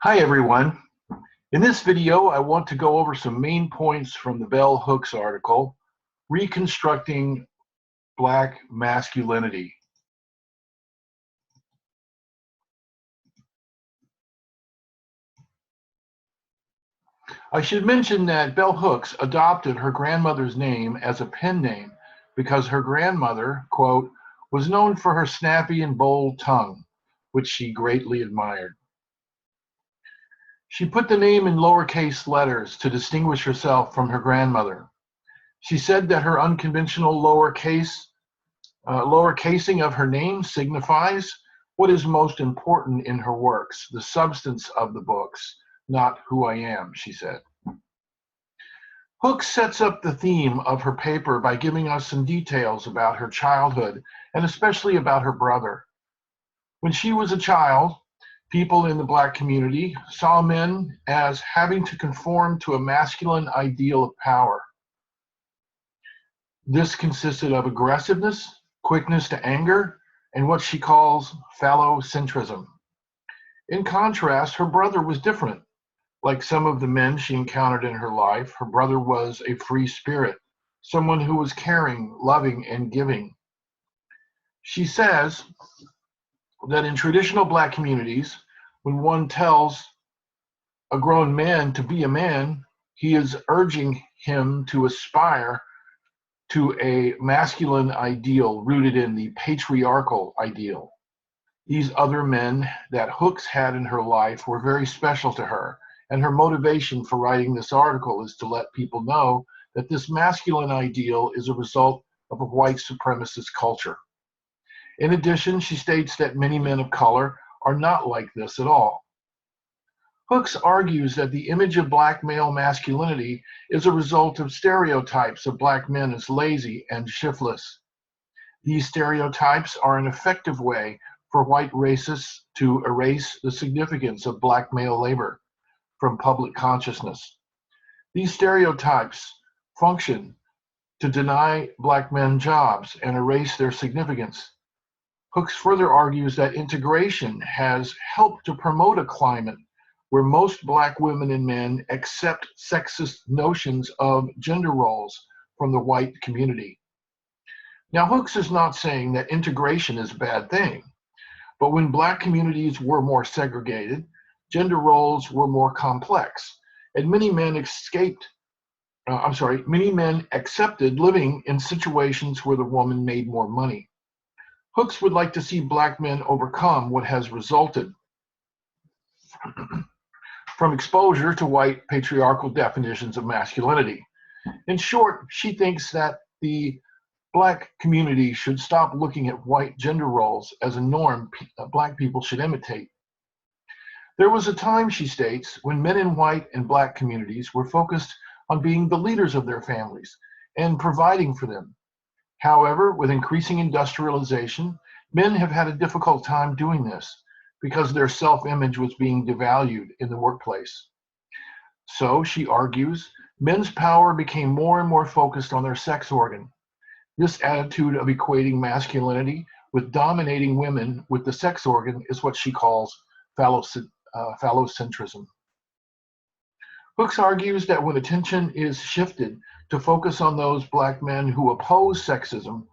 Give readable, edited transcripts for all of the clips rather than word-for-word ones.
Hi everyone. In this video, I want to go over some main points from the Bell Hooks article, Reconstructing Black Masculinity. I should mention that Bell Hooks adopted her grandmother's name as a pen name because her grandmother, quote, was known for her snappy and bold tongue, which she greatly admired. She put the name in lowercase letters to distinguish herself from her grandmother. She said that her unconventional lowercasing of her name signifies what is most important in her works, the substance of the books, not who I am, she said. Hooks sets up the theme of her paper by giving us some details about her childhood, and especially about her brother. When she was a child, people in the Black community saw men as having to conform to a masculine ideal of power. This consisted of aggressiveness, quickness to anger, and what she calls phallocentrism. In contrast, her brother was different. Like some of the men she encountered in her life, her brother was a free spirit, someone who was caring, loving, and giving. She says that in traditional Black communities, when one tells a grown man to be a man, he is urging him to aspire to a masculine ideal rooted in the patriarchal ideal. These other men that Hooks had in her life were very special to her, and her motivation for writing this article is to let people know that this masculine ideal is a result of a white supremacist culture. In addition, she states that many men of color are not like this at all. Hooks argues that the image of Black male masculinity is a result of stereotypes of Black men as lazy and shiftless. These stereotypes are an effective way for white racists to erase the significance of Black male labor from public consciousness. These stereotypes function to deny Black men jobs and erase their significance. Hooks further argues that integration has helped to promote a climate where most Black women and men accept sexist notions of gender roles from the white community. Now, Hooks is not saying that integration is a bad thing, but when Black communities were more segregated, gender roles were more complex, and many men accepted living in situations where the woman made more money. Hooks would like to see Black men overcome what has resulted from exposure to white patriarchal definitions of masculinity. In short, she thinks that the Black community should stop looking at white gender roles as a norm Black people should imitate. There was a time, she states, when men in white and Black communities were focused on being the leaders of their families and providing for them. However, with increasing industrialization, men have had a difficult time doing this because their self-image was being devalued in the workplace. So, she argues, men's power became more and more focused on their sex organ. This attitude of equating masculinity with dominating women with the sex organ is what she calls phallocentrism. Hooks argues that when attention is shifted to focus on those Black men who oppose sexism,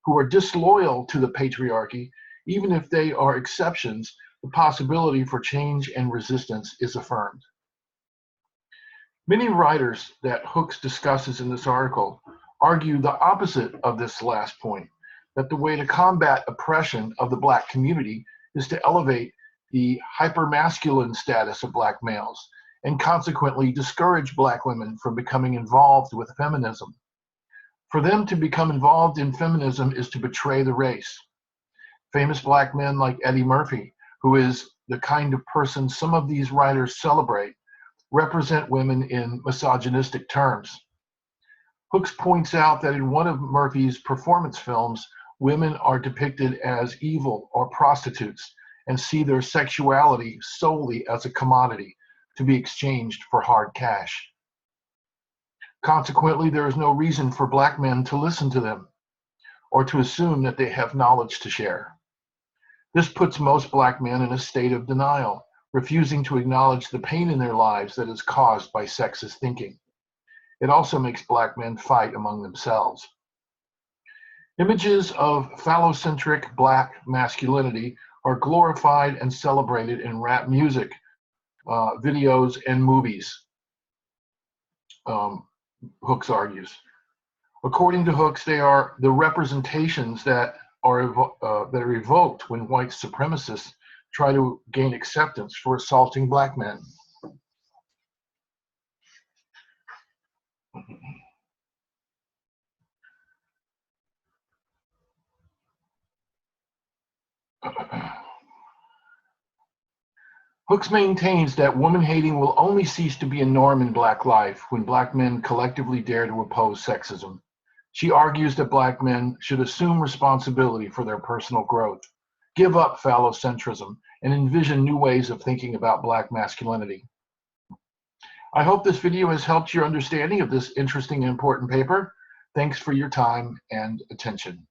who are disloyal to the patriarchy, even if they are exceptions, the possibility for change and resistance is affirmed. Many writers that Hooks discusses in this article argue the opposite of this last point, that the way to combat oppression of the Black community is to elevate the hypermasculine status of Black males and consequently discourage Black women from becoming involved with feminism. For them to become involved in feminism is to betray the race. Famous Black men like Eddie Murphy, who is the kind of person some of these writers celebrate, represent women in misogynistic terms. Hooks points out that in one of Murphy's performance films, women are depicted as evil or prostitutes and see their sexuality solely as a commodity to be exchanged for hard cash. Consequently, there is no reason for Black men to listen to them or to assume that they have knowledge to share. This puts most Black men in a state of denial, refusing to acknowledge the pain in their lives that is caused by sexist thinking. It also makes Black men fight among themselves. Images of phallocentric Black masculinity are glorified and celebrated in rap music, videos, and movies, Hooks argues. According to Hooks, they are the representations that are evoked when white supremacists try to gain acceptance for assaulting Black men. Hooks maintains that woman-hating will only cease to be a norm in Black life when Black men collectively dare to oppose sexism. She argues that Black men should assume responsibility for their personal growth, give up phallocentrism, and envision new ways of thinking about Black masculinity. I hope this video has helped your understanding of this interesting and important paper. Thanks for your time and attention.